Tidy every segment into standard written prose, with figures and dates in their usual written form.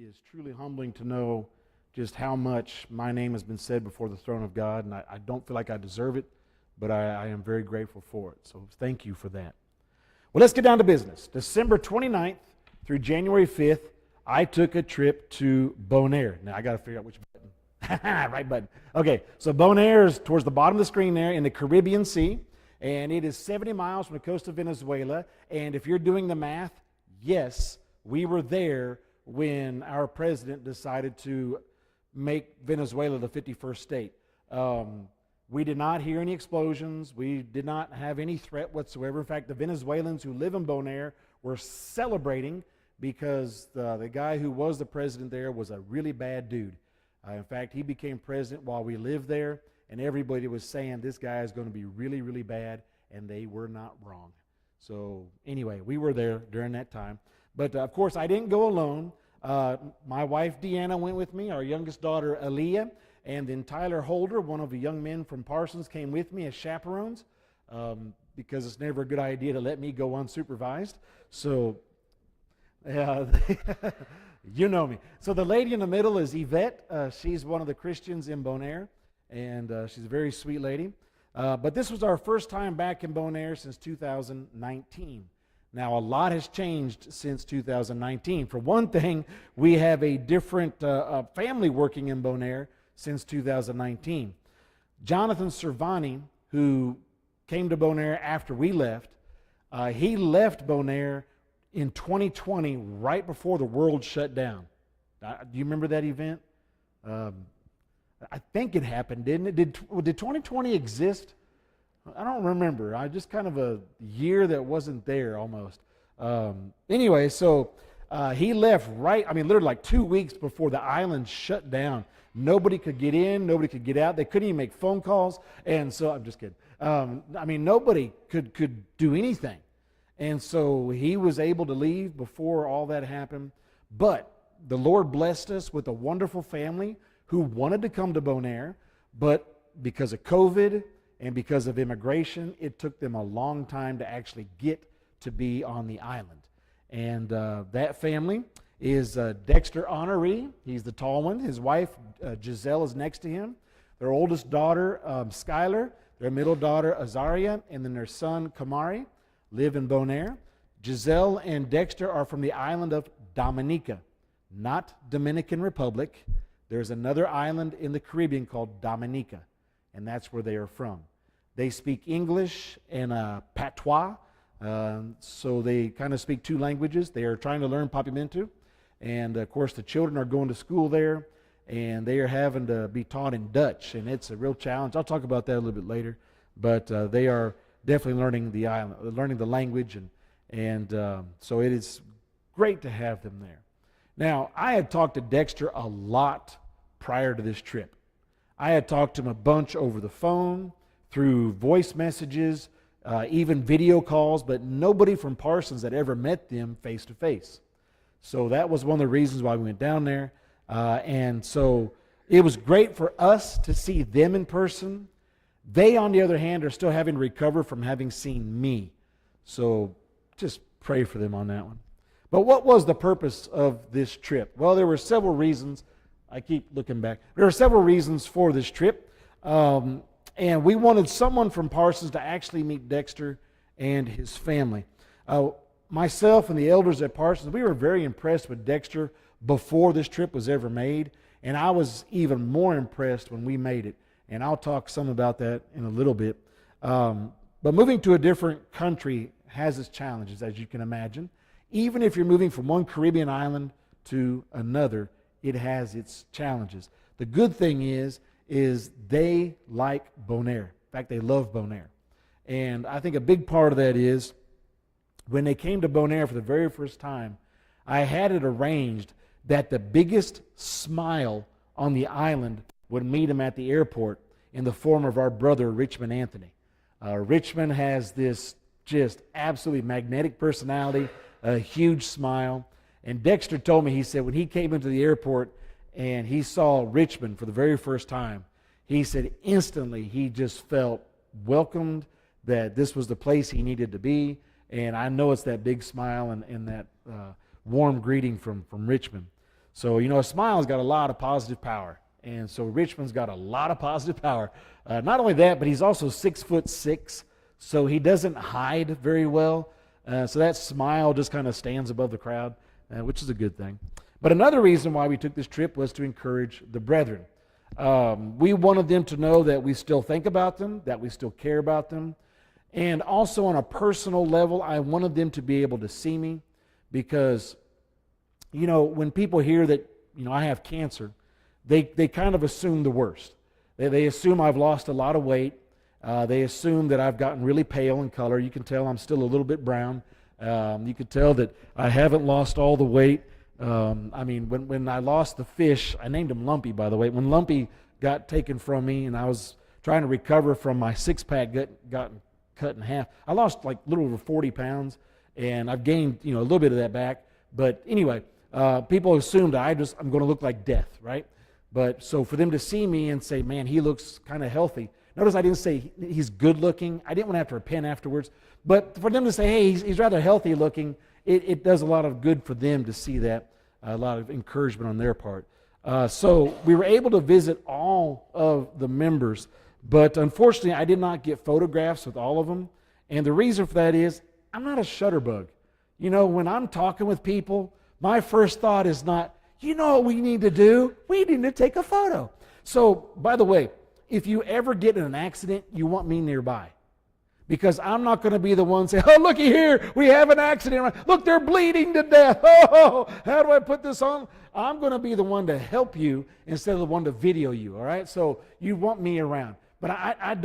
is truly humbling to know just how much my name has been said before the throne of God, and I don't feel like I deserve it, but I am very grateful for it. So thank you for that. Well, let's get down to business. December 29th through January 5th, I took a trip to Bonaire. Now, I got to figure out which button. Right button. Okay, so Bonaire is towards the bottom of the screen there in the Caribbean Sea, and it is 70 miles from the coast of Venezuela. And if you're doing the math, yes, we were there when our president decided to make Venezuela the 51st state. We did not hear any explosions. We did not have any threat whatsoever. In fact, the Venezuelans who live in Bonaire were celebrating because the guy who was the president there was a really bad dude. In fact, he became president while we lived there, and everybody was saying this guy is going to be really, really bad, and they were not wrong. So anyway, we were there during that time. But of course, I didn't go alone. My wife, Deanna, went with me, our youngest daughter, Aaliyah, and then Tyler Holder, one of the young men from Parsons, came with me as chaperones because it's never a good idea to let me go unsupervised. So, you know me. So the lady in the middle is Yvette. She's one of the Christians in Bonaire, and she's a very sweet lady. But this was our first time back in Bonaire since 2019. Now, a lot has changed since 2019. For one thing, we have a different family working in Bonaire since 2019. Jonathan Cervani, who came to Bonaire after we left, he left Bonaire in 2020, right before the world shut down. Do you remember that event? I think it happened, didn't it? Did 2020 exist? I don't remember. I just kind of a year that wasn't there almost. Anyway, so he left literally like 2 weeks before the island shut down. Nobody could get in, nobody could get out. They couldn't even make phone calls. And so, I'm just kidding. Nobody could do anything. And so he was able to leave before all that happened. But the Lord blessed us with a wonderful family who wanted to come to Bonaire, but because of COVID and because of immigration, it took them a long time to actually get to be on the island. And that family is Dexter Honoree. He's the tall one. His wife, Giselle, is next to him. Their oldest daughter, Skylar. Their middle daughter, Azaria. And then their son, Kamari, live in Bonaire. Giselle and Dexter are from the island of Dominica, not Dominican Republic. There's another island in the Caribbean called Dominica, and that's where they are from. They speak English and patois, so they kind of speak two languages. They are trying to learn Papiamentu, and of course the children are going to school there, and they are having to be taught in Dutch, and it's a real challenge. I'll talk about that a little bit later, but they are definitely learning the island, learning the language, and so it is great to have them there. Now, I had talked to Dexter a lot prior to this trip. I had talked to him a bunch over the phone, through voice messages, even video calls, but nobody from Parsons had ever met them face to face. So that was one of the reasons why we went down there. And so it was great for us to see them in person. They, on the other hand, are still having to recover from having seen me. So just pray for them on that one. But what was the purpose of this trip? Well, there were several reasons. I keep looking back. There are several reasons for this trip. And we wanted someone from Parsons to actually meet Dexter and his family. Myself and the elders at Parsons, we were very impressed with Dexter before this trip was ever made. And I was even more impressed when we made it. And I'll talk some about that in a little bit. But moving to a different country has its challenges, as you can imagine. Even if you're moving from one Caribbean island to another, it has its challenges. The good thing is they like Bonaire. In fact, they love Bonaire. And I think a big part of that is when they came to Bonaire for the very first time, I had it arranged that the biggest smile on the island would meet them at the airport in the form of our brother, Richmond Anthony. Richmond has this just absolutely magnetic personality, a huge smile. And Dexter told me, he said, when he came into the airport and he saw Richmond for the very first time, he said instantly he just felt welcomed, that this was the place he needed to be. And I know it's that big smile and that warm greeting from Richmond. So, a smile's got a lot of positive power. And so Richmond's got a lot of positive power. Not only that, but he's also 6'6", so he doesn't hide very well. So that smile just kind of stands above the crowd, which is a good thing. But another reason why we took this trip was to encourage the brethren. We wanted them to know that we still think about them, that we still care about them. And also on a personal level, I wanted them to be able to see me because, when people hear that, I have cancer, they kind of assume the worst. They assume I've lost a lot of weight. They assume that I've gotten really pale in color. You can tell I'm still a little bit brown. You can tell that I haven't lost all the weight. When I lost the fish, I named him Lumpy, by the way. When Lumpy got taken from me and I was trying to recover from my six-pack gotten cut in half, I lost like a little over 40 pounds, and I've gained a little bit of that back. But anyway, people assumed I'm going to look like death, right? But so for them to see me and say, man, he looks kind of healthy. Notice I didn't say he's good looking. I didn't want to have to repent afterwards. But for them to say, hey, he's rather healthy looking, it does a lot of good for them to see that, a lot of encouragement on their part. So we were able to visit all of the members, but unfortunately I did not get photographs with all of them. And the reason for that is I'm not a shutterbug. When I'm talking with people, my first thought is not, what we need to do? We need to take a photo. So, by the way, if you ever get in an accident, you want me nearby. Because I'm not going to be the one saying, oh, looky here, we have an accident. Look, they're bleeding to death. Oh, how do I put this on? I'm going to be the one to help you instead of the one to video you, all right? So you want me around. But I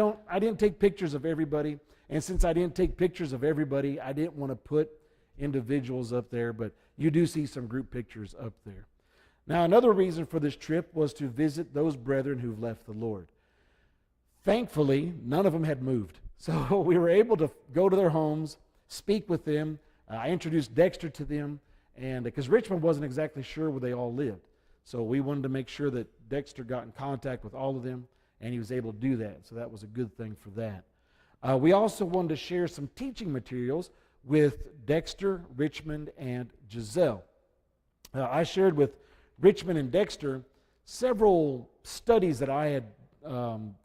didn't take pictures of everybody. And since I didn't take pictures of everybody, I didn't want to put individuals up there. But you do see some group pictures up there. Now, another reason for this trip was to visit those brethren who've left the Lord. Thankfully, none of them had moved. So we were able to go to their homes, speak with them. I introduced Dexter to them, and because Richmond wasn't exactly sure where they all lived. So we wanted to make sure that Dexter got in contact with all of them, and he was able to do that. So that was a good thing for that. We also wanted to share some teaching materials with Dexter, Richmond, and Giselle. I shared with Richmond and Dexter several studies that I had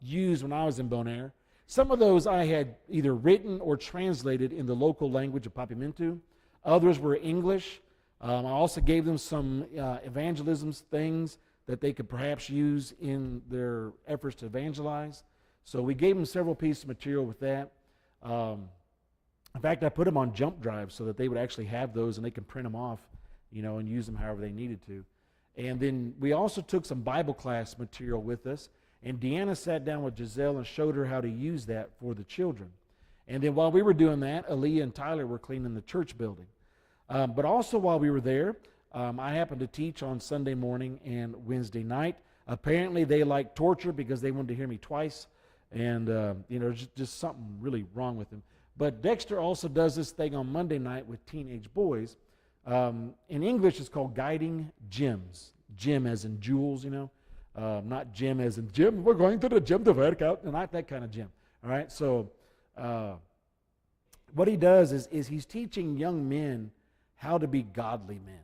used when I was in Bonaire. Some of those I had either written or translated in the local language of Papiamentu. Others were English. I also gave them some evangelism things that they could perhaps use in their efforts to evangelize. So we gave them several pieces of material with that. In fact, I put them on jump drives so that they would actually have those and they could print them off, and use them however they needed to. And then we also took some Bible class material with us. And Deanna sat down with Giselle and showed her how to use that for the children. And then while we were doing that, Aaliyah and Tyler were cleaning the church building. But also while we were there, I happened to teach on Sunday morning and Wednesday night. Apparently they liked torture because they wanted to hear me twice. And, just something really wrong with them. But Dexter also does this thing on Monday night with teenage boys. In English, it's called guiding gyms. Gym as in jewels, not gym as in gym. We're going to the gym to work out. Not that kind of gym. All right. So what he does is he's teaching young men how to be godly men.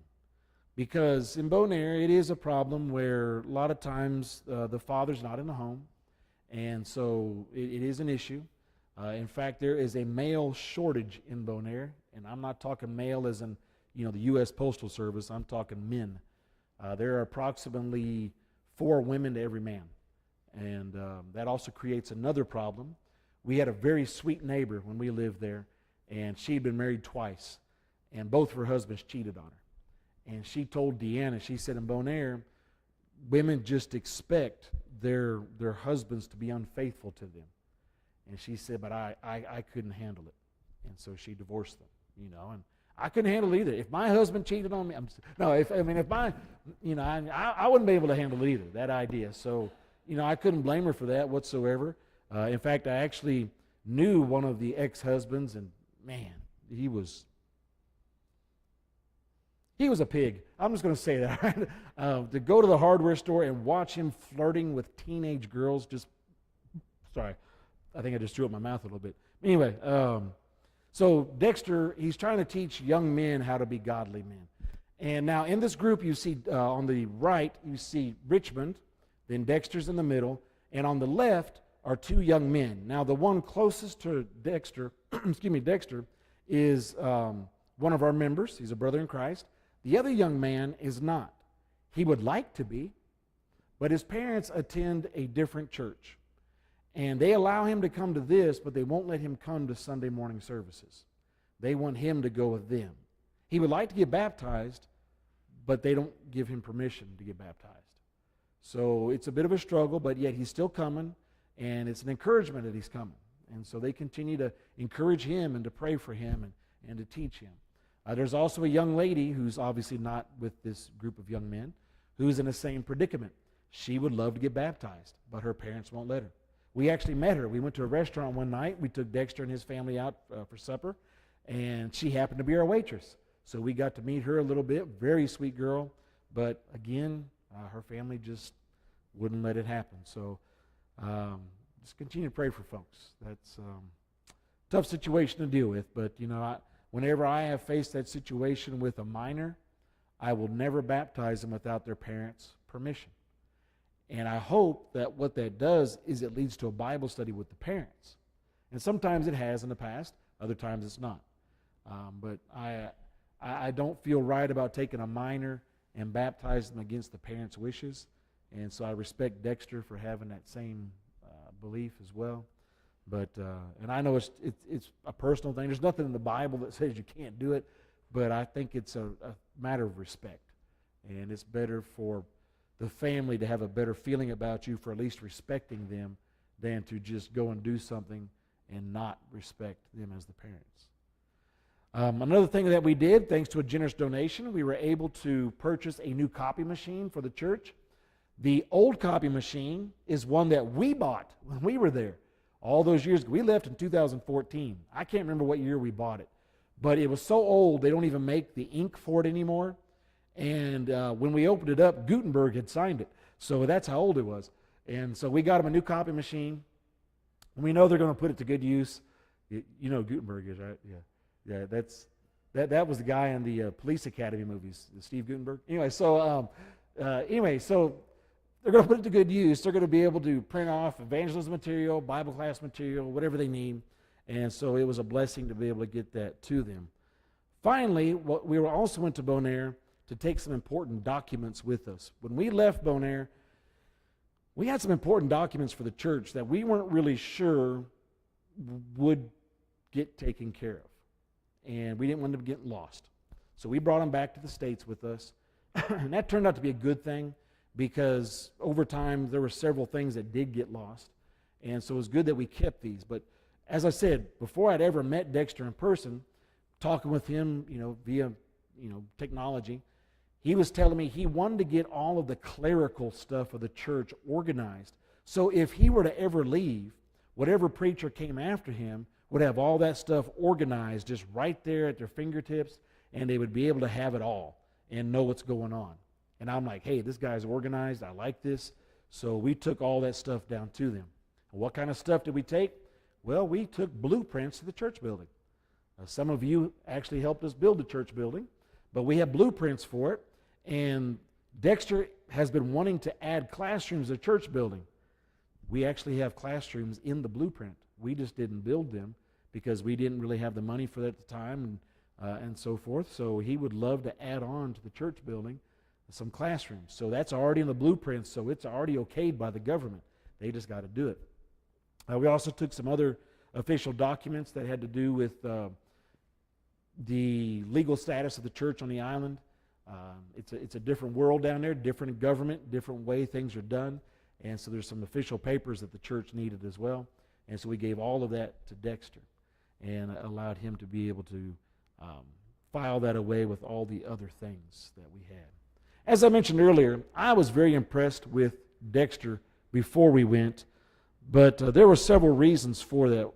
Because in Bonaire, it is a problem where a lot of times the father's not in the home. And so it is an issue. In fact, there is a male shortage in Bonaire. And I'm not talking male as in, the U.S. Postal Service. I'm talking men. There are approximately 4 women to every man. And that also creates another problem. We had a very sweet neighbor when we lived there, and she'd been married twice, and both of her husbands cheated on her. And she told Deanna, she said, in Bonaire, women just expect their husbands to be unfaithful to them. And she said, but I couldn't handle it. And so she divorced them, and I couldn't handle it either. If my husband cheated on me, I wouldn't be able to handle it either, that idea. So, I couldn't blame her for that whatsoever. In fact, I actually knew one of the ex-husbands, and man, he was a pig. I'm just going to say that. Right? To go to the hardware store and watch him flirting with teenage girls, sorry, I think I just threw up my mouth a little bit. Anyway, so Dexter, he's trying to teach young men how to be godly men. And now in this group, you see on the right, you see Richmond, then Dexter's in the middle, and on the left are two young men. Now the one closest to Dexter, Dexter, is one of our members. He's a brother in Christ. The other young man is not. He would like to be, but his parents attend a different church. And they allow him to come to this, but they won't let him come to Sunday morning services. They want him to go with them. He would like to get baptized, but they don't give him permission to get baptized. So it's a bit of a struggle, but yet he's still coming, and it's an encouragement that he's coming. And so they continue to encourage him and to pray for him and to teach him. There's also a young lady who's obviously not with this group of young men who's in the same predicament. She would love to get baptized, but her parents won't let her. We actually met her. We went to a restaurant one night. We took Dexter and his family out for supper, and she happened to be our waitress. So we got to meet her a little bit. Very sweet girl, but again, her family just wouldn't let it happen. So just continue to pray for folks. That's a tough situation to deal with, but whenever I have faced that situation with a minor, I will never baptize them without their parents' permission. And I hope that what that does is it leads to a Bible study with the parents. And sometimes it has in the past, other times it's not. But I don't feel right about taking a minor and baptizing them against the parents' wishes. And so I respect Dexter for having that same belief as well. But and I know it's a personal thing. There's nothing in the Bible that says you can't do it, but I think it's a matter of respect. And it's better for the family to have a better feeling about you for at least respecting them than to just go and do something and not respect them as the parents. Another thing that we did, thanks to a generous donation, we were able to purchase a new copy machine for the church. The old copy machine is one that we bought when we were there all those years ago. We left in 2014. I can't remember what year we bought it, but it was so old they don't even make the ink for it anymore. And when we opened it up, Gutenberg had signed it. So that's how old it was. And so we got them a new copy machine. And we know they're going to put it to good use. You know who Gutenberg is, right? Yeah, that was the guy in the Police Academy movies, Steve Gutenberg. Anyway, so they're going to put it to good use. They're going to be able to print off evangelism material, Bible class material, whatever they need. And so it was a blessing to be able to get that to them. Finally, we also went to Bonaire to take some important documents with us. When we left Bonaire, we had some important documents for the church that we weren't really sure would get taken care of. And we didn't want them getting lost. So we brought them back to the States with us. And that turned out to be a good thing because over time there were several things that did get lost. And so it was good that we kept these. But as I said, before I'd ever met Dexter in person, talking with him, via, technology, he was telling me he wanted to get all of the clerical stuff of the church organized. So if he were to ever leave, whatever preacher came after him would have all that stuff organized just right there at their fingertips, and they would be able to have it all and know what's going on. And I'm like, hey, this guy's organized. I like this. So we took all that stuff down to them. And what kind of stuff did we take? Well, we took blueprints to the church building. Some of you actually helped us build the church building, but we have blueprints for it. And Dexter has been wanting to add classrooms to the church building. We actually have classrooms in the blueprint. We just didn't build them because we didn't really have the money for that at the time and so forth. So he would love to add on to the church building some classrooms. So that's already in the blueprint, so it's already okayed by the government. They just got to do it. We also took some other official documents that had to do with the legal status of the church on the island. It's a different world down there, different government, different way things are done. And so there's some official papers that the church needed as well. And so we gave all of that to Dexter and allowed him to be able to file that away with all the other things that we had. As I mentioned earlier, I was very impressed with Dexter before we went, but there were several reasons for that.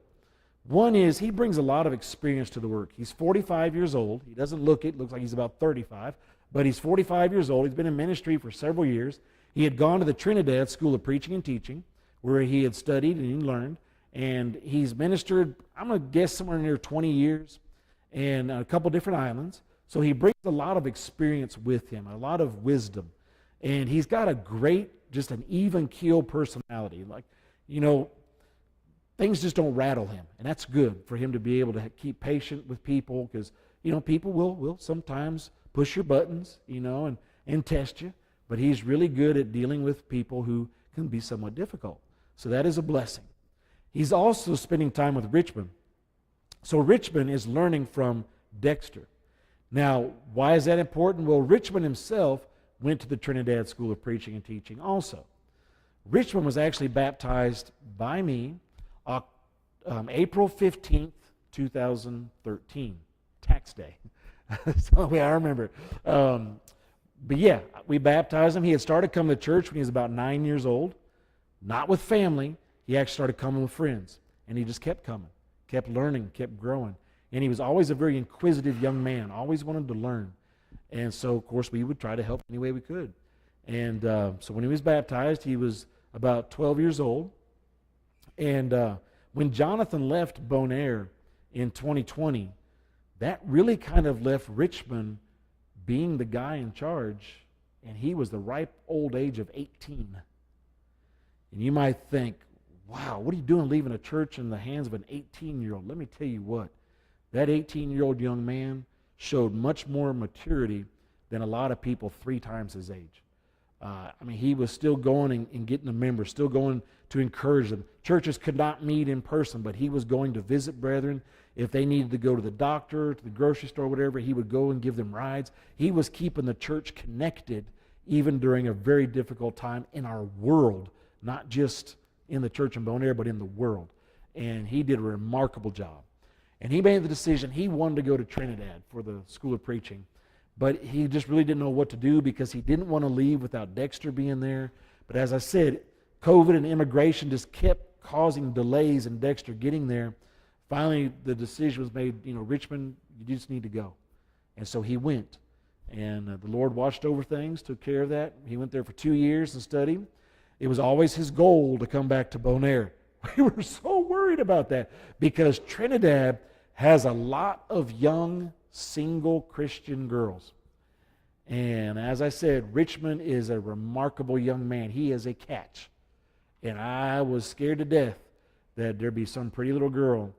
One is he brings a lot of experience to the work. He's 45 years old. He doesn't look it. Looks like he's about 35. But he's 45 years old. He's been in ministry for several years. He had gone to the Trinidad School of Preaching and Teaching, where he had studied and he learned. And he's ministered, I'm going to guess, somewhere near 20 years in a couple different islands. So he brings a lot of experience with him, a lot of wisdom. And he's got a great, just an even keel personality. Like, things just don't rattle him. And that's good for him to be able to keep patient with people, because, people will sometimes push your buttons, and test you. But he's really good at dealing with people who can be somewhat difficult. So that is a blessing. He's also spending time with Richmond. So Richmond is learning from Dexter. Now, why is that important? Well, Richmond himself went to the Trinidad School of Preaching and Teaching also. Richmond was actually baptized by me April 15th, 2013, tax day. That's the way I remember it. But yeah, we baptized him. He had started coming to church when he was about 9 years old, not with family. He actually started coming with friends, and he just kept coming, kept learning, kept growing. And he was always a very inquisitive young man, always wanted to learn. And so, of course, we would try to help any way we could. And so when he was baptized, he was about 12 years old. And when Jonathan left Bonaire in 2020, that really kind of left Richmond being the guy in charge, and he was the ripe old age of 18. And you might think, wow, what are you doing leaving a church in the hands of an 18-year-old? Let me tell you what. That 18-year-old young man showed much more maturity than a lot of people 3 times his age. He was still going and getting the members, still going to encourage them. Churches could not meet in person, but he was going to visit brethren. If they needed to go to the doctor, to the grocery store, whatever, he would go and give them rides. He was keeping the church connected even during a very difficult time in our world, not just in the church in Bonaire, but in the world. And he did a remarkable job. And he made the decision he wanted to go to Trinidad for the School of Preaching. But he just really didn't know what to do because he didn't want to leave without Dexter being there. But as I said, COVID and immigration just kept causing delays in Dexter getting there. Finally, the decision was made, Richmond, you just need to go. And so he went. And the Lord watched over things, took care of that. He went there for 2 years and studied. It was always his goal to come back to Bonaire. We were so worried about that because Trinidad has a lot of young, single Christian girls. And as I said, Richmond is a remarkable young man. He is a catch. And I was scared to death that there'd be some pretty little girl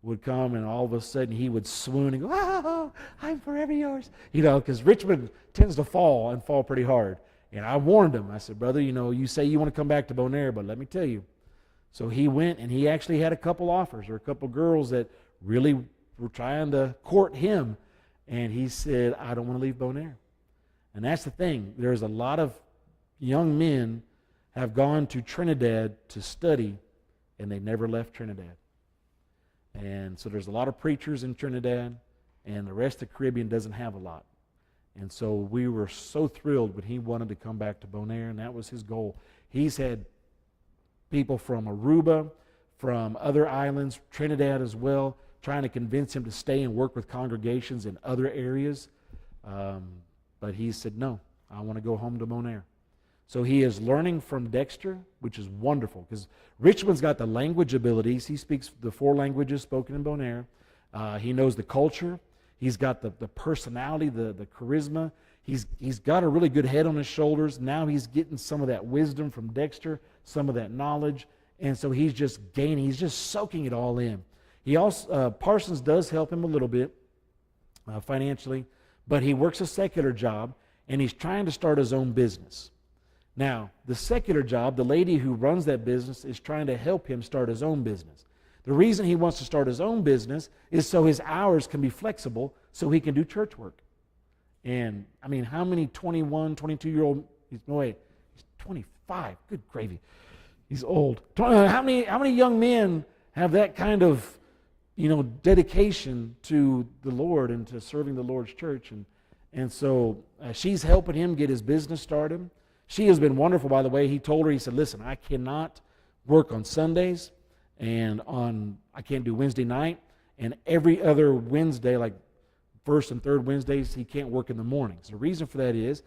would come and all of a sudden he would swoon and go, "Oh, I'm forever yours." Because Richmond tends to fall and fall pretty hard. And I warned him. I said, "Brother, you say you want to come back to Bonaire, but let me tell you." So he went, and he actually had a couple offers, or a couple girls that really were trying to court him. And he said, "I don't want to leave Bonaire." And that's the thing. There's a lot of young men have gone to Trinidad to study, and they never left Trinidad. And so there's a lot of preachers in Trinidad, and the rest of the Caribbean doesn't have a lot. And so we were so thrilled when he wanted to come back to Bonaire, and that was his goal. He's had people from Aruba, from other islands, Trinidad as well, trying to convince him to stay and work with congregations in other areas. But he said, "No, I want to go home to Bonaire." So he is learning from Dexter, which is wonderful, because Richmond's got the language abilities. He speaks the 4 languages spoken in Bonaire. He knows the culture. He's got the personality, the charisma. He's got a really good head on his shoulders. Now he's getting some of that wisdom from Dexter, some of that knowledge. And so he's just gaining, he's just soaking it all in. He also, Parsons does help him a little bit financially, but he works a secular job, and he's trying to start his own business. Now, the secular job, the lady who runs that business is trying to help him start his own business. The reason he wants to start his own business is so his hours can be flexible so he can do church work. And, how many 21, 22-year-old, he's 25, good gravy, he's old. How many young men have that kind of, dedication to the Lord and to serving the Lord's church? And so she's helping him get his business started. She has been wonderful, by the way. He told her, he said, "Listen, I cannot work on Sundays, and I can't do Wednesday night, and every other Wednesday, like first and third Wednesdays, he can't work in the mornings." The reason for that is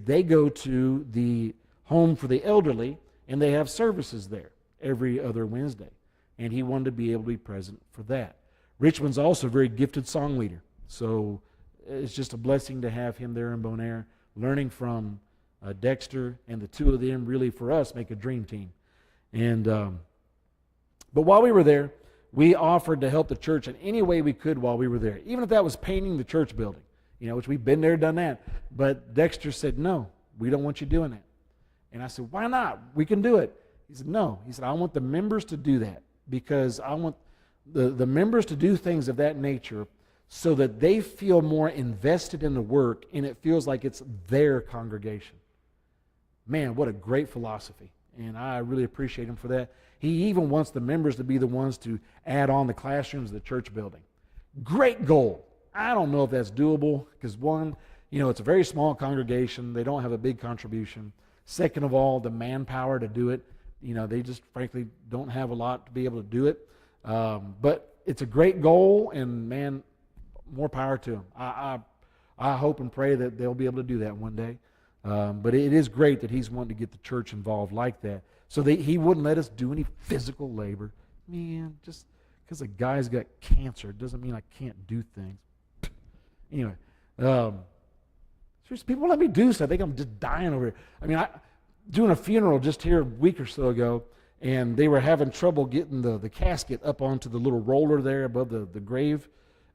they go to the home for the elderly, and they have services there every other Wednesday. And he wanted to be able to be present for that. Richmond's also a very gifted song leader. So it's just a blessing to have him there in Bonaire, learning from Dexter, and the two of them really, for us, make a dream team. And but while we were there, we offered to help the church in any way we could while we were there, even if that was painting the church building, which we've been there, done that. But Dexter said, no, we don't want you doing that. And I said, why not? We can do it. He said, no. He said, I want the members to do that because I want the members to do things of that nature so that they feel more invested in the work and it feels like it's their congregation. Man, what a great philosophy. And I really appreciate him for that. He even wants the members to be the ones to add on the classrooms of the church building. Great goal. I don't know if that's doable because one, it's a very small congregation. They don't have a big contribution. Second of all, the manpower to do it, they just frankly don't have a lot to be able to do it. But it's a great goal, and man, more power to them. I hope and pray that they'll be able to do that one day. But it is great that he's wanting to get the church involved like that. So he wouldn't let us do any physical labor. Man, just because a guy's got cancer doesn't mean I can't do things. Anyway, seriously, people let me do stuff. I think I'm just dying over here. I mean, doing a funeral just here a week or so ago, and they were having trouble getting the casket up onto the little roller there above the grave.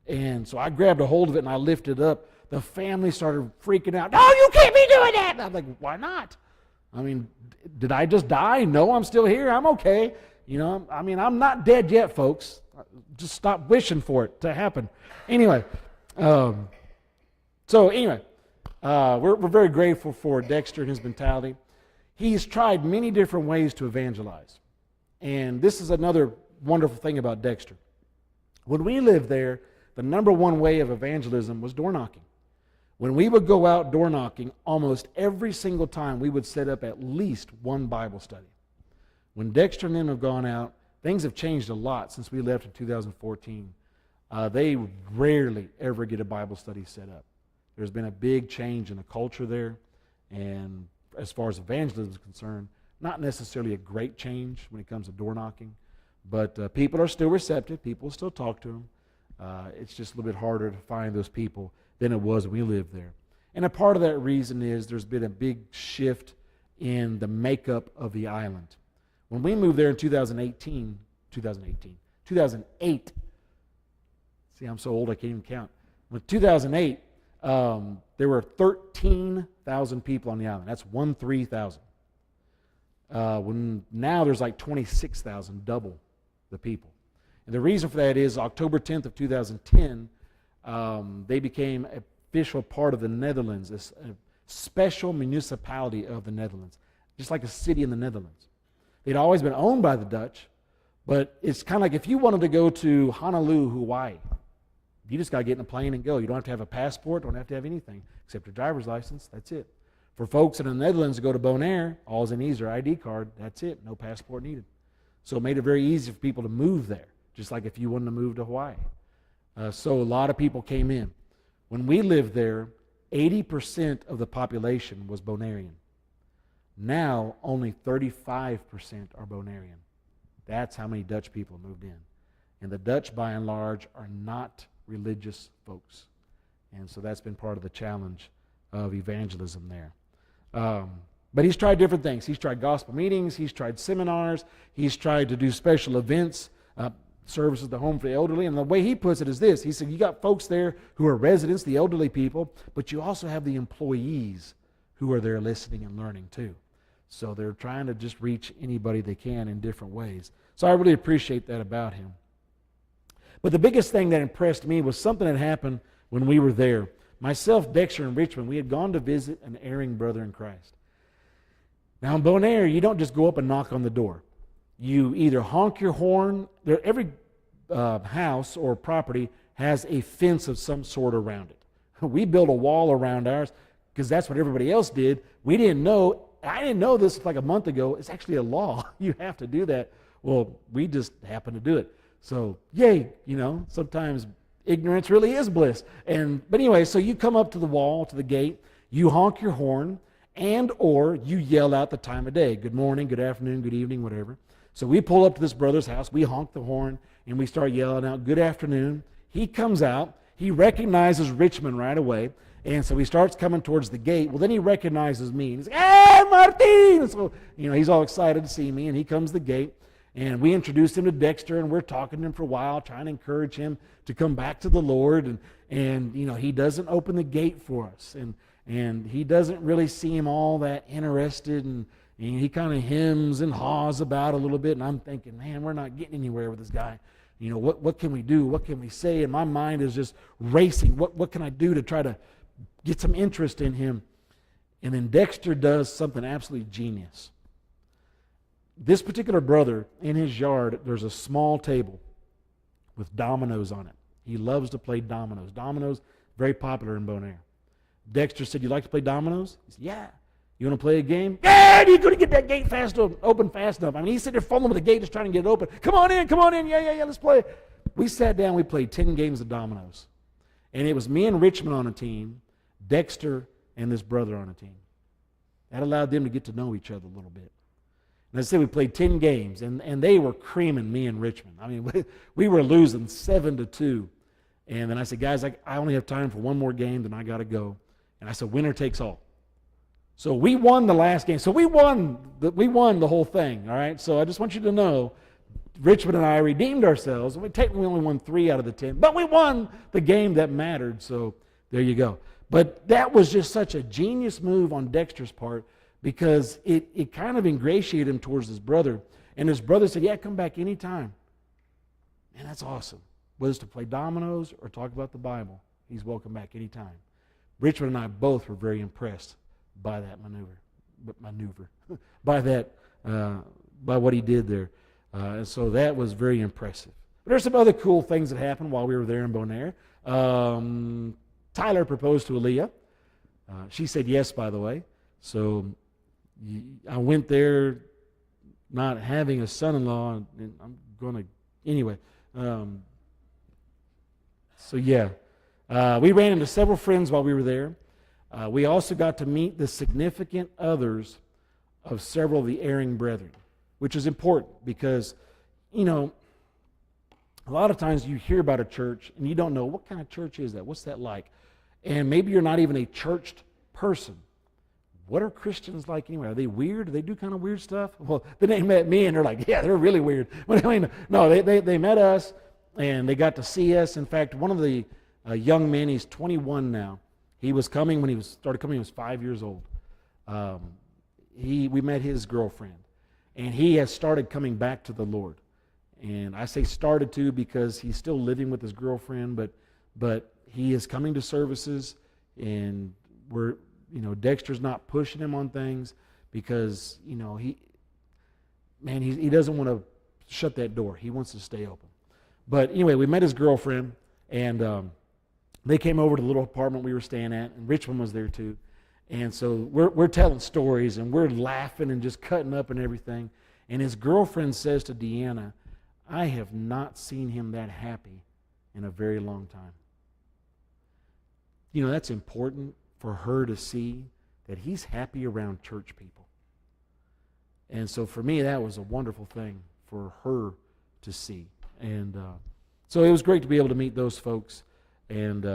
And so I grabbed a hold of it and I lifted it up. The family started freaking out. No, you can't be doing that. And I'm like, why not? I mean, did I just die? No, I'm still here. I'm okay. I'm not dead yet, folks. Just stop wishing for it to happen. Anyway, we're very grateful for Dexter and his mentality. He's tried many different ways to evangelize. And this is another wonderful thing about Dexter. When we lived there, the number one way of evangelism was door knocking. When we would go out door knocking, almost every single time we would set up at least one Bible study. When Dexter and them have gone out, things have changed a lot since we left in 2014. They rarely ever get a Bible study set up. There's been a big change in the culture there, and as far as evangelism is concerned, not necessarily a great change when it comes to door knocking, but people are still receptive. People still talk to them. It's just a little bit harder to find those people than it was when we lived there. And a part of that reason is there's been a big shift in the makeup of the island. When we moved there in 2008, see, I'm so old I can't even count. In 2008, there were 13,000 people on the island. That's 13,000. When now there's like 26,000, double the people. And the reason for that is October 10th of 2010, they became an official part of the Netherlands, a special municipality of the Netherlands, just like a city in the Netherlands. They'd always been owned by the Dutch, but it's kind of like if you wanted to go to Honolulu, Hawaii, you just got to get in a plane and go. You don't have to have a passport, don't have to have anything except your driver's license. That's it. For folks in the Netherlands to go to Bonaire, all they need is their ID card. That's it. No passport needed. So it made it very easy for people to move there, just like if you wanted to move to Hawaii. So a lot of people came in. When we lived there, 80% of the population was Bonairean. Now, only 35% are Bonairean. That's how many Dutch people moved in. And the Dutch, by and large, are not religious folks. And so that's been part of the challenge of evangelism there. But he's tried different things. He's tried gospel meetings. He's tried seminars. He's tried to do special events, services at the home for the elderly. And the way he puts it is this. He said, you got folks there who are residents, the elderly people, but you also have the employees who are there listening and learning too. So they're trying to just reach anybody they can in different ways. So I really appreciate that about him. But the biggest thing that impressed me was something that happened when we were there. Myself, Dexter, and Richmond, we had gone to visit an erring brother in Christ. Now in Bonaire, you don't just go up and knock on the door. You either honk your horn. Every house or property has a fence of some sort around it. We built a wall around ours because that's what everybody else did. We didn't know. I didn't know this like a month ago. It's actually a law. You have to do that. Well, we just happened to do it. So, yay, sometimes ignorance really is bliss. But anyway, so you come up to the wall, to the gate, you honk your horn, and or you yell out the time of day. Good morning, good afternoon, good evening, whatever. So we pull up to this brother's house, we honk the horn, and we start yelling out, good afternoon. He comes out, he recognizes Richmond right away. And so he starts coming towards the gate. Well, then he recognizes me. And he's like, "Hey, Martin!" So, he's all excited to see me. And he comes to the gate. And we introduced him to Dexter. And we're talking to him for a while, trying to encourage him to come back to the Lord. And he doesn't open the gate for us. And he doesn't really seem all that interested. And he kind of hems and haws about a little bit. And I'm thinking, man, we're not getting anywhere with this guy. What can we do? What can we say? And my mind is just racing. What can I do to try to get some interest in him? And then Dexter does something absolutely genius. This particular brother, in his yard, there's a small table with dominoes on it. He loves to play dominoes. Dominoes, very popular in Bonaire. Dexter said, "You like to play dominoes?" He said, "Yeah." "You want to play a game?" "Yeah, you're going to get that gate open fast enough." I mean, he's sitting there fumbling with the gate, just trying to get it open. Come on in. Yeah, let's play. We sat down, we played 10 games of dominoes. And it was me and Richmond on a team, Dexter and this brother on a team. That allowed them to get to know each other a little bit. And I said we played 10 games, and they were creaming me and Richmond. I mean, we were losing 7-2. And then I said, "Guys, I only have time for one more game, then I got to go." And I said, "Winner takes all." So we won the last game. So we won the whole thing, all right? So I just want you to know, Richmond and I redeemed ourselves. We only won 3 out of the 10, but we won the game that mattered, so there you go. But that was just such a genius move on Dexter's part, because it kind of ingratiated him towards his brother. And his brother said, "Yeah, come back anytime." Man, that's awesome. Whether it's to play dominoes or talk about the Bible, he's welcome back anytime. Richmond and I both were very impressed by that by what he did there. And so that was very impressive. But there's some other cool things that happened while we were there in Bonaire. Tyler proposed to Aaliyah. She said yes, by the way. So I went there not having a son-in-law, and I'm going to, anyway. We ran into several friends while we were there. We also got to meet the significant others of several of the erring brethren, which is important because, a lot of times you hear about a church and you don't know, what kind of church is that? What's that like? And maybe you're not even a churched person. What are Christians like anyway? Are they weird? Do they do kind of weird stuff? Well, then they met me and they're like, yeah, they're really weird. But I mean, no, they met us and they got to see us. In fact, one of the young men, he's 21 now. He was coming when he started coming. He was 5 years old. We met his girlfriend, and he has started coming back to the Lord. And I say started to because he's still living with his girlfriend, but he is coming to services, and Dexter's not pushing him on things because he doesn't want to shut that door. He wants to stay open. But anyway, we met his girlfriend, and they came over to the little apartment we were staying at, and Richmond was there too. And so we're telling stories, and we're laughing and just cutting up and everything. And his girlfriend says to Deanna, "I have not seen him that happy in a very long time." That's important for her to see, that he's happy around church people. And so for me, that was a wonderful thing for her to see. And so it was great to be able to meet those folks. And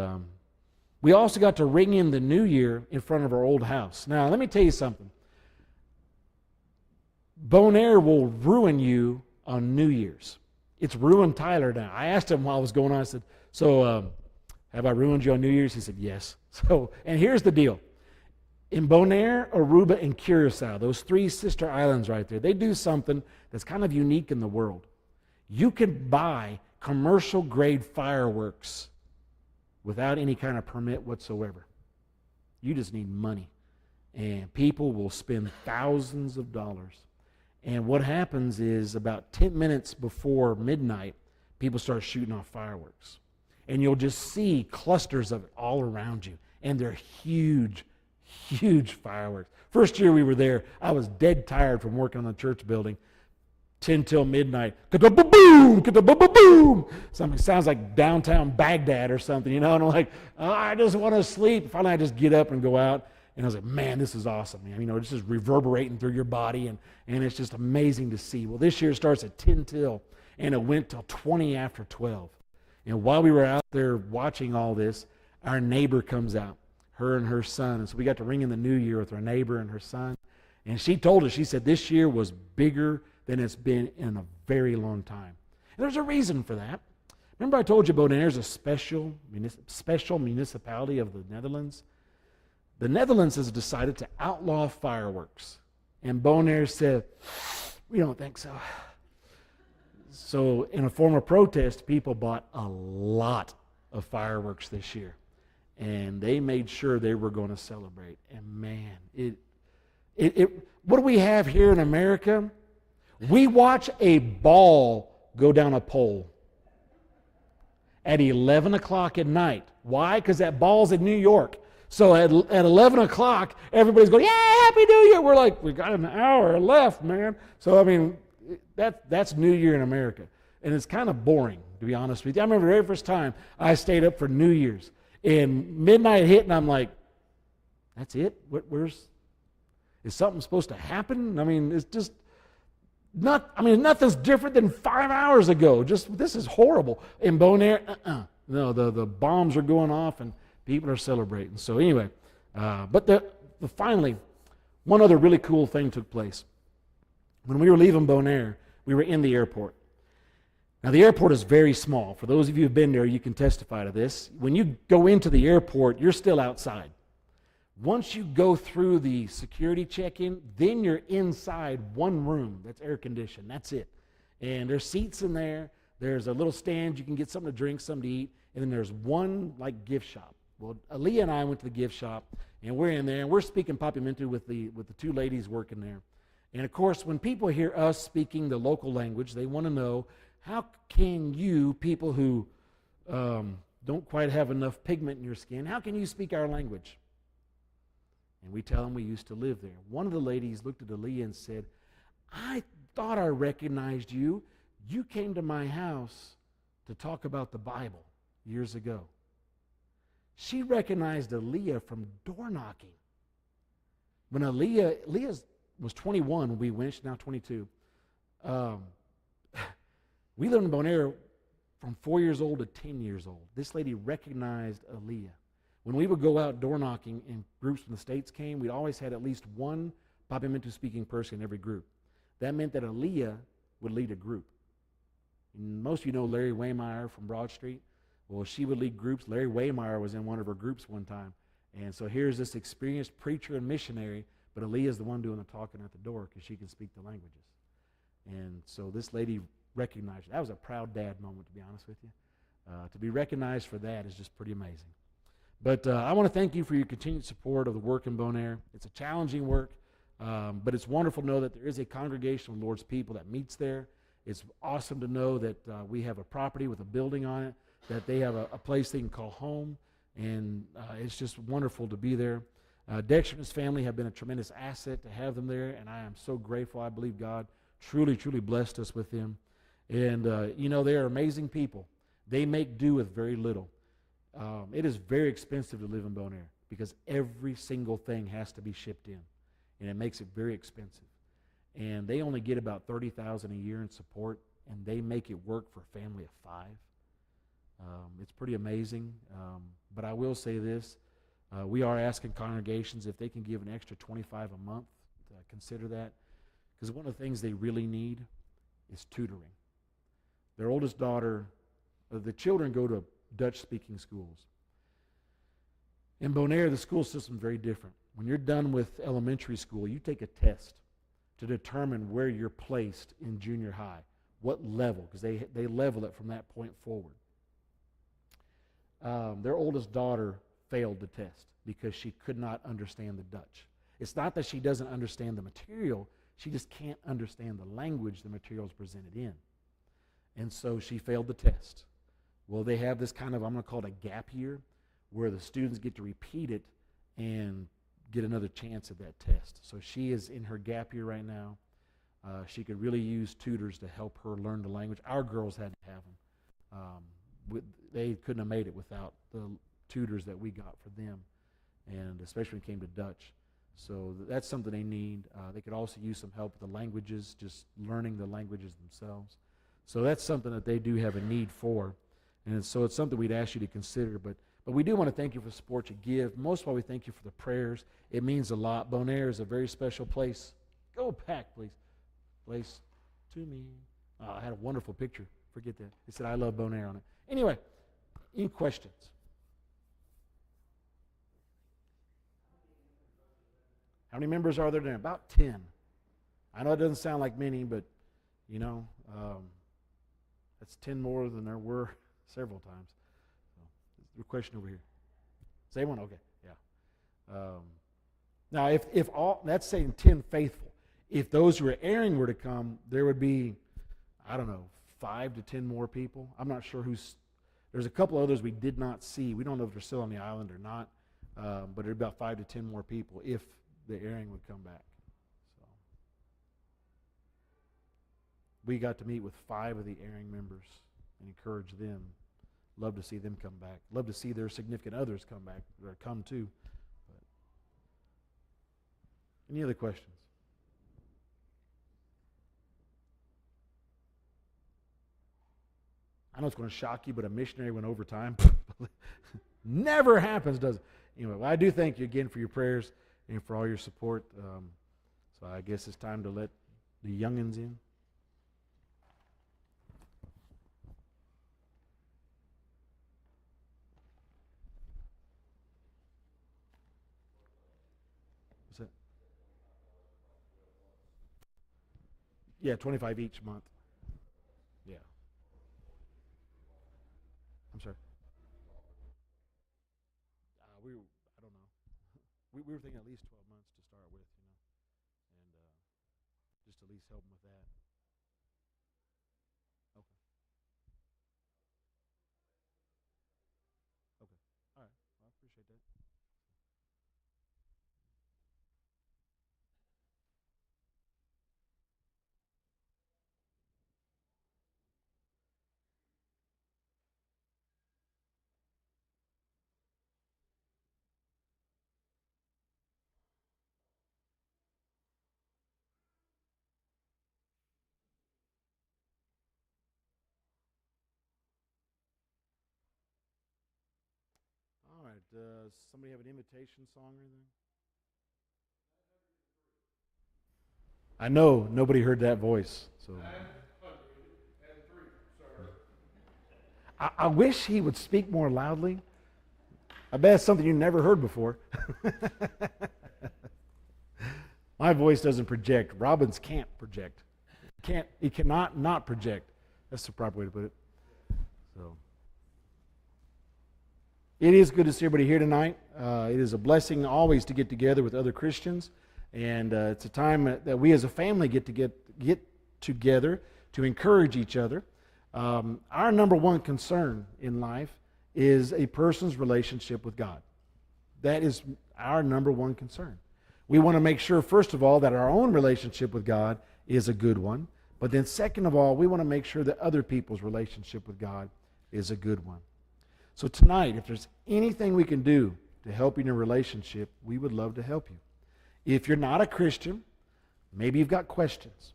we also got to ring in the new year in front of our old house. Now, let me tell you something. Bonaire will ruin you on New Year's. It's ruined Tyler now. I asked him while I was going on, I said, "So, have I ruined you on New Year's?" He said, "Yes." And here's the deal. In Bonaire, Aruba, and Curacao, those 3 sister islands right there, they do something that's kind of unique in the world. You can buy commercial-grade fireworks without any kind of permit whatsoever. You just need money. And people will spend thousands of dollars. And what happens is about 10 minutes before midnight, people start shooting off fireworks. And you'll just see clusters of it all around you. And they're huge, huge fireworks. First year we were there, I was dead tired from working on the church building. 10 till midnight. Ka-da-ba-boom! Ka-da-ba-ba-boom! Something sounds like downtown Baghdad or something, And I'm like, I just want to sleep. Finally, I just get up and go out. And I was like, man, this is awesome. It's just reverberating through your body, and it's just amazing to see. Well, this year starts at 10 till, and it went till 20 after 12. And while we were out there watching all this, our neighbor comes out, her and her son. And so we got to ring in the new year with our neighbor and her son. And she told us, she said, this year was bigger than it's been in a very long time. And there's a reason for that. Remember I told you Bonaire is a special municipality of the Netherlands? The Netherlands has decided to outlaw fireworks. And Bonaire said, we don't think so. So in a form of protest, people bought a lot of fireworks this year. And they made sure they were going to celebrate. And man, what do we have here in America? We watch a ball go down a pole at 11 o'clock at night. Why? Because that ball's in New York. So at 11 o'clock, everybody's going, yeah, Happy New Year. We're like, we got an hour left, man. So, I mean, that's New Year in America. And it's kind of boring, to be honest with you. I remember the very first time I stayed up for New Year's. And midnight hit, and I'm like, that's it? Is something supposed to happen? I mean, it's just nothing's different than 5 hours ago. This is horrible. In Bonaire, no, the bombs are going off, and people are celebrating. So anyway, but finally, one other really cool thing took place. When we were leaving Bonaire, we were in the airport. Now, the airport is very small. For those of you who've been there, you can testify to this. When you go into the airport, you're still outside. Once you go through the security check-in, then you're inside one room that's air-conditioned. That's it. And there's seats in there. There's a little stand. You can get something to drink, something to eat. And then there's one, gift shop. Well, Aaliyah and I went to the gift shop, and we're in there, and we're speaking Papiamentu with the two ladies working there. And, of course, when people hear us speaking the local language, they want to know, how can you, people who don't quite have enough pigment in your skin, how can you speak our language? And we tell them we used to live there. One of the ladies looked at Aaliyah and said, I thought I recognized you. You came to my house to talk about the Bible years ago. She recognized Aaliyah from door knocking. When Aaliyah was 21 when we went, she's now 22. We lived in Bonaire from 4 years old to 10 years old. This lady recognized Aaliyah. When we would go out door knocking and groups from the States came, we'd always had at least one Papiamentu speaking person in every group. That meant that Aaliyah would lead a group. And most of you know Larry Waymeyer from Broad Street. Well, she would lead groups. Larry Waymeyer was in one of her groups one time. And so here's this experienced preacher and missionary, but Aaliyah's the one doing the talking at the door because she can speak the languages. And so this lady recognized her. That was a proud dad moment, to be honest with you. To be recognized for that is just pretty amazing. But I want to thank you for your continued support of the work in Bonaire. It's a challenging work, but it's wonderful to know that there is a congregation of Lord's people that meets there. It's awesome to know that we have a property with a building on it, that they have a place they can call home, and it's just wonderful to be there. Dexter and his family have been a tremendous asset to have them there, and I am so grateful. I believe God truly, truly blessed us with them. And, they are amazing people. They make do with very little. It is very expensive to live in Bonaire because every single thing has to be shipped in, and it makes it very expensive. And they only get about $30,000 a year in support, and they make it work for a family of 5. It's pretty amazing. But I will say this. We are asking congregations if they can give an extra $25 a month to consider that, because one of the things they really need is tutoring. Their oldest daughter, the children go to Dutch-speaking schools. In Bonaire, the school system is very different. When you're done with elementary school, you take a test to determine where you're placed in junior high, what level, because they level it from that point forward. Their oldest daughter failed the test because she could not understand the Dutch. It's not that she doesn't understand the material, she just can't understand the language the material is presented in. And so she failed the test. Well, they have this kind of, I'm going to call it a gap year, where the students get to repeat it and get another chance at that test. So she is in her gap year right now. She could really use tutors to help her learn the language. Our girls had to have them. They couldn't have made it without the tutors that we got for them, and especially when it came to Dutch. So that's something they need. They could also use some help with the languages, just learning the languages themselves. So that's something that they do have a need for. And so it's something we'd ask you to consider. But we do want to thank you for the support you give. Most of all, we thank you for the prayers. It means a lot. Bonaire is a very special place. Go Pack, please. Place to me. I had a wonderful picture. Forget that. It said, I love Bonaire on it. Anyway, any questions? How many members are there now? About 10. I know it doesn't sound like many, but, that's 10 more than there were several times. Your question over here. Same one? Okay, yeah. Now, if all, that's saying 10 faithful. If those who are erring were to come, there would be, 5 to 10 more people. I'm not sure there's a couple others we did not see. We don't know if they're still on the island or not, but there's about 5 to 10 more people if the erring would come back. So we got to meet with 5 of the erring members and encourage them. Love to see them come back. Love to see their significant others come back, or come too. But any other questions? I know it's going to shock you, but a missionary went overtime. Never happens, does it? Anyway, well, I do thank you again for your prayers and for all your support. So I guess it's time to let the youngins in. What's that? Yeah, 25 each month. Yeah. I'm sorry. I don't know. We were thinking at least 12 months to start with, and just at least help them with that. Okay. Okay. All right. Well, I appreciate that. All right. Does somebody have an invitation song or anything? I know nobody heard that voice. So I wish he would speak more loudly. I bet it's something you never heard before. My voice doesn't project. Robin's can't project. He cannot not project. That's the proper way to put it. So it is good to see everybody here tonight. It is a blessing always to get together with other Christians, and it's a time that we as a family get together to encourage each other. Our number one concern in life is a person's relationship with God. That is our number one concern. We want to make sure, first of all, that our own relationship with God is a good one. But then second of all, we want to make sure that other people's relationship with God is a good one. So tonight, if there's anything we can do to help you in your relationship, we would love to help you. If you're not a Christian, maybe you've got questions.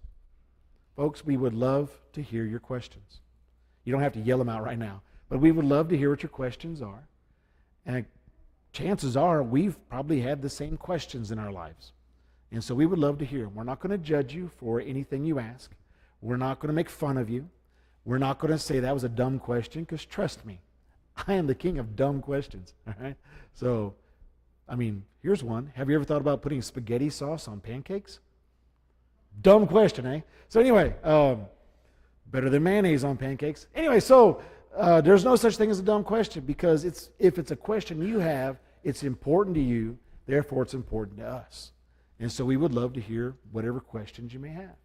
Folks, we would love to hear your questions. You don't have to yell them out right now, but we would love to hear what your questions are. And chances are we've probably had the same questions in our lives. And so we would love to hear them. We're not going to judge you for anything you ask. We're not going to make fun of you. We're not going to say that was a dumb question, because trust me, I am the king of dumb questions. All right? So, here's one. Have you ever thought about putting spaghetti sauce on pancakes? Dumb question, eh? So anyway, better than mayonnaise on pancakes. Anyway, so there's no such thing as a dumb question, because if it's a question you have, it's important to you, therefore it's important to us. And so we would love to hear whatever questions you may have.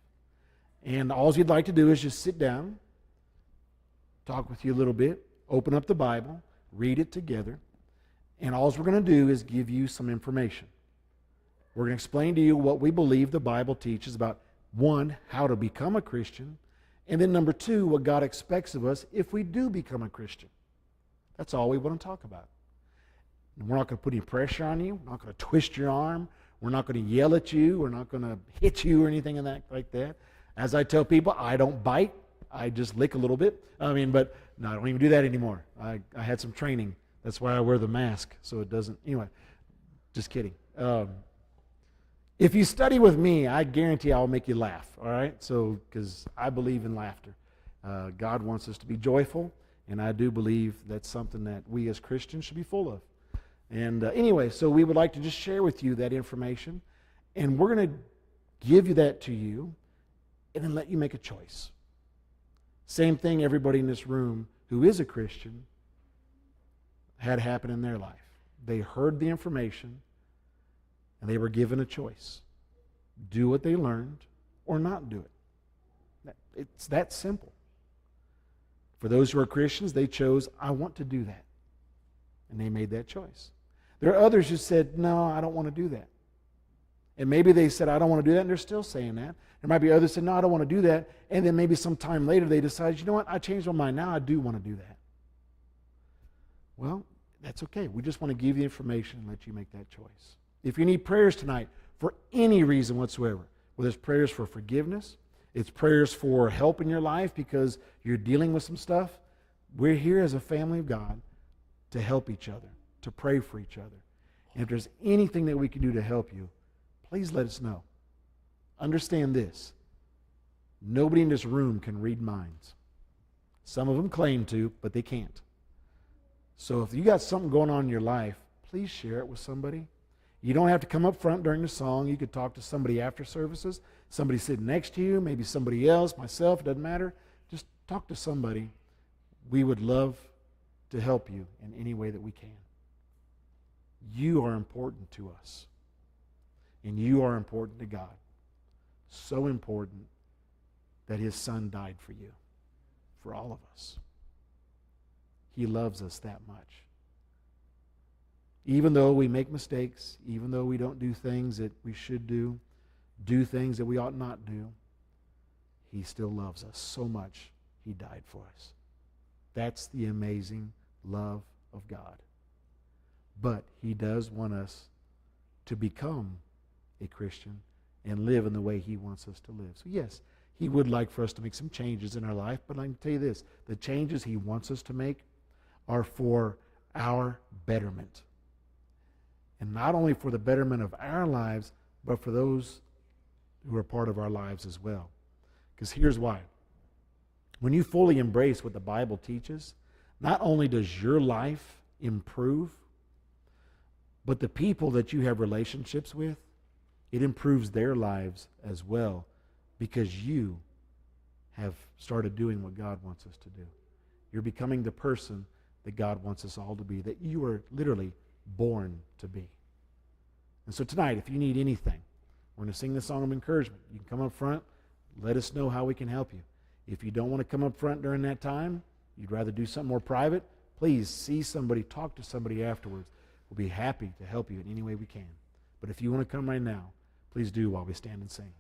And all we'd like to do is just sit down, talk with you a little bit, open up the Bible, read it together, and all we're going to do is give you some information. We're going to explain to you what we believe the Bible teaches about, one, how to become a Christian, and then number two, what God expects of us if we do become a Christian. That's all we want to talk about. And we're not going to put any pressure on you. We're not going to twist your arm. We're not going to yell at you. We're not going to hit you or anything like that. As I tell people, I don't bite. I just lick a little bit. But No, I don't even do that anymore. I had some training. That's why I wear the mask, so it doesn't. Anyway, just kidding. If you study with me, I guarantee I'll make you laugh, all right? So, because I believe in laughter. God wants us to be joyful, and I do believe that's something that we as Christians should be full of. And anyway, so we would like to just share with you that information, and we're going to give you that to you, and then let you make a choice. Same thing everybody in this room who is a Christian had happen in their life. They heard the information, and they were given a choice. Do what they learned or not do it. It's that simple. For those who are Christians, they chose, I want to do that. And they made that choice. There are others who said, no, I don't want to do that. And maybe they said, I don't want to do that, and they're still saying that. There might be others who said, no, I don't want to do that. And then maybe sometime later they decide, you know what, I changed my mind. Now I do want to do that. Well, that's okay. We just want to give you information and let you make that choice. If you need prayers tonight for any reason whatsoever, whether it's prayers for forgiveness, it's prayers for help in your life because you're dealing with some stuff, we're here as a family of God to help each other, to pray for each other. And if there's anything that we can do to help you, please let us know. Understand this. Nobody in this room can read minds. Some of them claim to, but they can't. So if you got something going on in your life, please share it with somebody. You don't have to come up front during the song. You could talk to somebody after services, somebody sitting next to you, maybe somebody else, myself, it doesn't matter. Just talk to somebody. We would love to help you in any way that we can. You are important to us. And you are important to God. So important that His Son died for you, for all of us. He loves us that much. Even though we make mistakes, even though we don't do things that we should do things that we ought not do, He still loves us so much, He died for us. That's the amazing love of God. But He does want us to become a Christian and live in the way He wants us to live. So yes, He would like for us to make some changes in our life, but I can tell you this, the changes He wants us to make are for our betterment. And not only for the betterment of our lives, but for those who are part of our lives as well. Because here's why. When you fully embrace what the Bible teaches, not only does your life improve, but the people that you have relationships with, it improves their lives as well because you have started doing what God wants us to do. You're becoming the person that God wants us all to be, that you are literally born to be. And so tonight, if you need anything, we're going to sing the song of encouragement. You can come up front, let us know how we can help you. If you don't want to come up front during that time, you'd rather do something more private, please see somebody, talk to somebody afterwards. We'll be happy to help you in any way we can. But if you want to come right now, please do while we stand and sing.